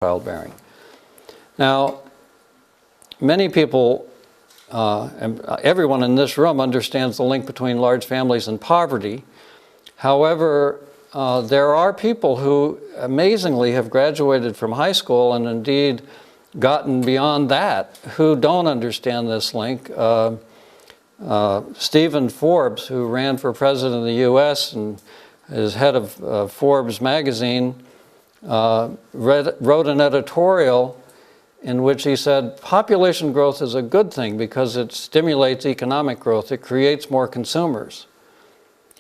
childbearing. Now, many people, and everyone in this room understands the link between large families and poverty. However, there are people who amazingly have graduated from high school and indeed gotten beyond that who don't understand this link. Stephen Forbes, who ran for president of the U.S. and is head of Forbes magazine, wrote an editorial in which he said, population growth is a good thing because it stimulates economic growth. It creates more consumers.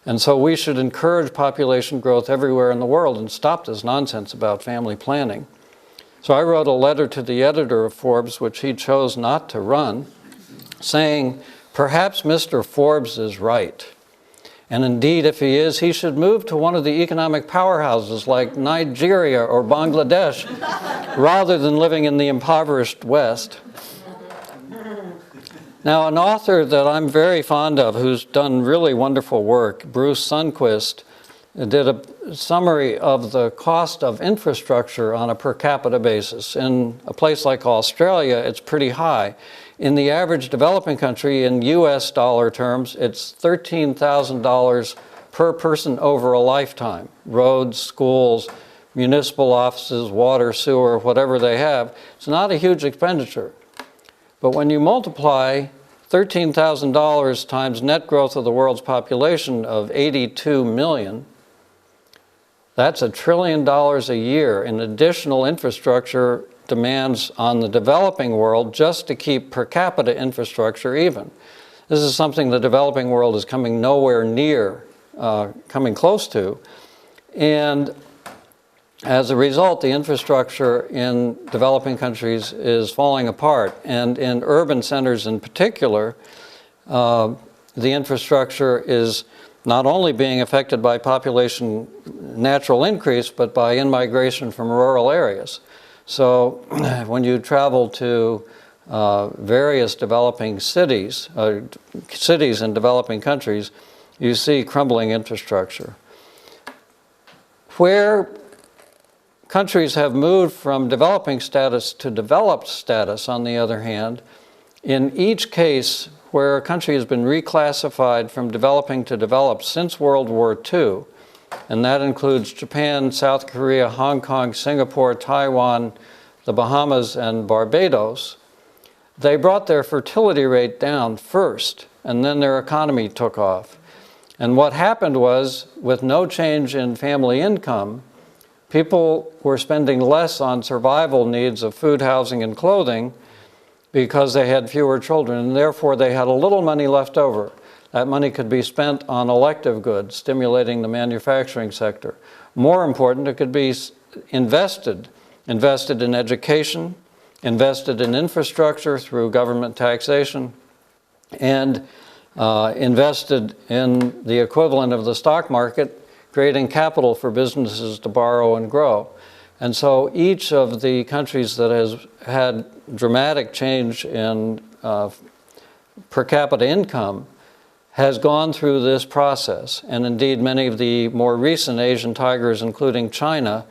And so we should encourage population growth everywhere in the world and stop this nonsense about family planning. So I wrote a letter to the editor of Forbes, which he chose not to run, saying, perhaps Mr. Forbes is right. And indeed, if he is, he should move to one of the economic powerhouses like Nigeria or Bangladesh, rather than living in the impoverished West. Now, an author that I'm very fond of, who's done really wonderful work, Bruce Sundquist, did a summary of the cost of infrastructure on a per capita basis. In a place like Australia, it's pretty high. In the average developing country, in US dollar terms, it's $13,000 per person over a lifetime. Roads, schools, municipal offices, water, sewer, whatever they have. It's not a huge expenditure. But when you multiply $13,000 times net growth of the world's population of 82 million, that's $1 trillion a year in additional infrastructure demands on the developing world just to keep per capita infrastructure even. This is something the developing world is coming nowhere near, coming close to. And as a result, the infrastructure in developing countries is falling apart. And in urban centers in particular, the infrastructure is not only being affected by population natural increase, but by in-migration from rural areas. So when you travel to various developing cities, cities in developing countries, you see crumbling infrastructure. Where countries have moved from developing status to developed status, on the other hand, in each case where a country has been reclassified from developing to developed since World War II, and that includes Japan, South Korea, Hong Kong, Singapore, Taiwan, the Bahamas, and Barbados, they brought their fertility rate down first, and then their economy took off. And what happened was, with no change in family income, people were spending less on survival needs of food, housing, and clothing because they had fewer children, and therefore they had a little money left over. That money could be spent on elective goods, stimulating the manufacturing sector. More important, it could be invested in education, invested in infrastructure through government taxation, and invested in the equivalent of the stock market, creating capital for businesses to borrow and grow. And so each of the countries that has had dramatic change in per capita income has gone through this process. And indeed, many of the more recent Asian tigers, including China,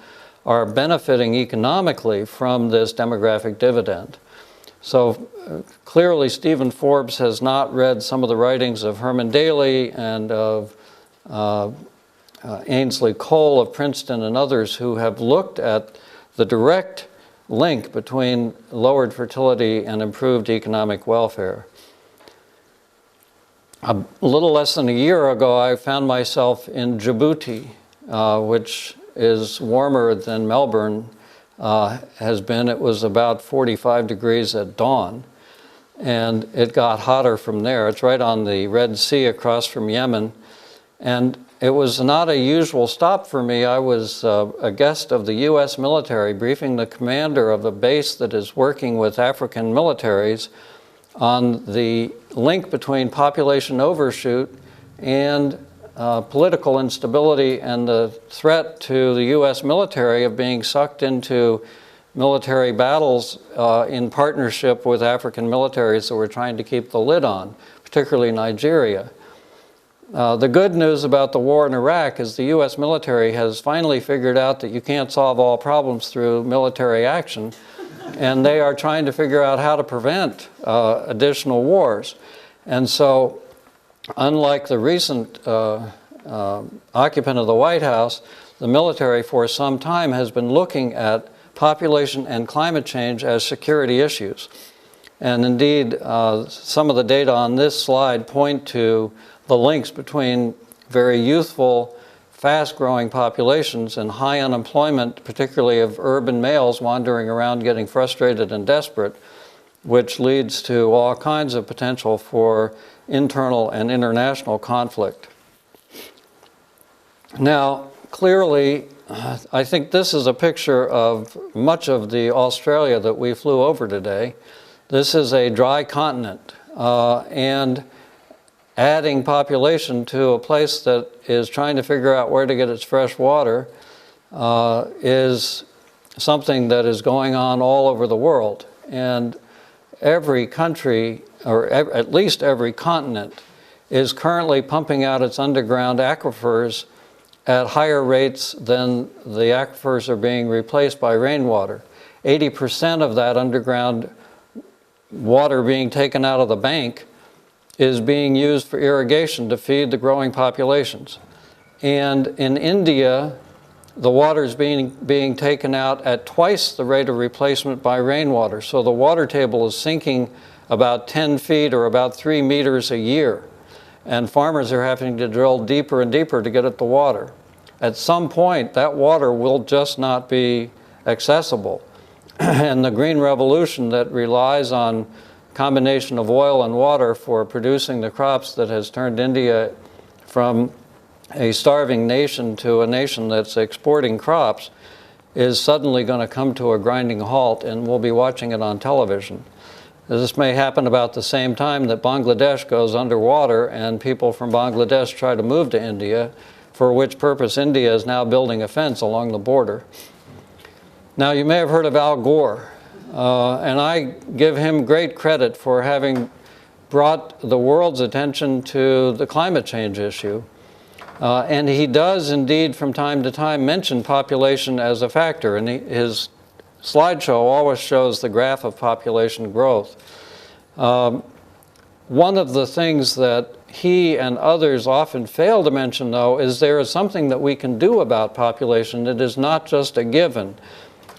are benefiting economically from this demographic dividend. So clearly, Stephen Forbes has not read some of the writings of Herman Daly and of Ainsley Cole of Princeton and others who have looked at the direct link between lowered fertility and improved economic welfare. A little less than a year ago, I found myself in Djibouti, which is warmer than Melbourne has been. It was about 45 degrees at dawn, and it got hotter from there. It's right on the Red Sea across from Yemen, and it was not a usual stop for me. I was a guest of the U.S. military, briefing the commander of a base that is working with African militaries on the link between population overshoot and political instability and the threat to the U.S. military of being sucked into military battles in partnership with African militaries that were trying to keep the lid on, particularly Nigeria. The good news about the war in Iraq is the U.S. military has finally figured out that you can't solve all problems through military action, and they are trying to figure out how to prevent additional wars. And so, unlike the recent occupant of the White House, the military for some time has been looking at population and climate change as security issues. And indeed, some of the data on this slide point to the links between very youthful, fast-growing populations and high unemployment, particularly of urban males wandering around getting frustrated and desperate, which leads to all kinds of potential for internal and international conflict. Now, clearly, I think this is a picture of much of the Australia that we flew over today. This is a dry continent, and adding population to a place that is trying to figure out where to get its fresh water is something that is going on all over the world. And every country, or at least every continent, is currently pumping out its underground aquifers at higher rates than the aquifers are being replaced by rainwater. 80% of that underground water being taken out of the bank is being used for irrigation to feed the growing populations. And in India, the water is being taken out at twice the rate of replacement by rainwater. So the water table is sinking about 10 feet or about 3 meters a year. And farmers are having to drill deeper and deeper to get at the water. At some point, that water will just not be accessible. And the green revolution that relies on combination of oil and water for producing the crops that has turned India from a starving nation to a nation that's exporting crops is suddenly going to come to a grinding halt, and we'll be watching it on television. This may happen about the same time that Bangladesh goes underwater and people from Bangladesh try to move to India, for which purpose India is now building a fence along the border. Now, you may have heard of Al Gore. And I give him great credit for having brought the world's attention to the climate change issue. And he does indeed from time to time mention population as a factor. And his slideshow always shows the graph of population growth. One of the things that he and others often fail to mention, though, is there is something that we can do about population. It is not just a given.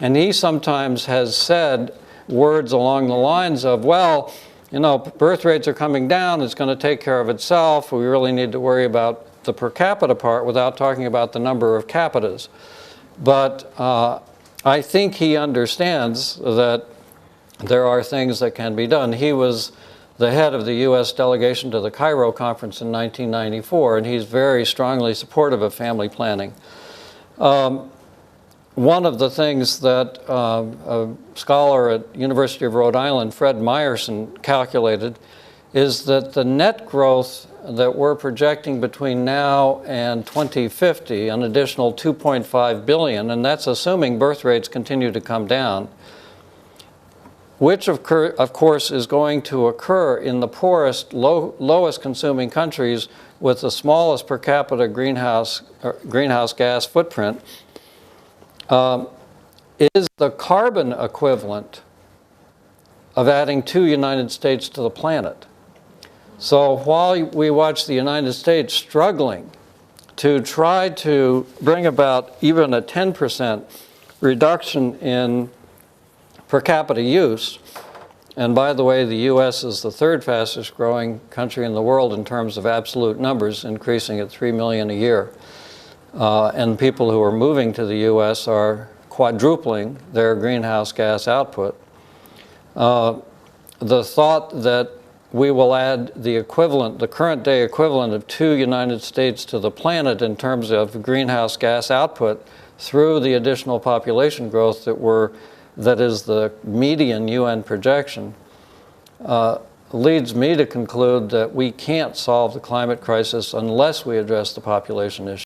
And he sometimes has said words along the lines of, well, you know, birth rates are coming down, it's going to take care of itself, we really need to worry about the per capita part without talking about the number of capitas. But I think he understands that there are things that can be done. He was the head of the U.S. delegation to the Cairo conference in 1994, and he's very strongly supportive of family planning. One of the things that a scholar at University of Rhode Island, Fred Ryerson, calculated is that the net growth that we're projecting between now and 2050, an additional 2.5 billion, and that's assuming birth rates continue to come down, which of course is going to occur in the poorest, lowest consuming countries with the smallest per capita greenhouse gas footprint, is the carbon equivalent of adding 2 United States to the planet. So while we watch the United States struggling to try to bring about even a 10% reduction in per capita use, and by the way, the U.S. is the 3rd fastest growing country in the world in terms of absolute numbers, increasing at 3 million a year. And people who are moving to the U.S. are quadrupling their greenhouse gas output. The thought that we will add the equivalent, the current day equivalent of 2 United States to the planet in terms of greenhouse gas output through the additional population growth that is the median UN projection, leads me to conclude that we can't solve the climate crisis unless we address the population issue.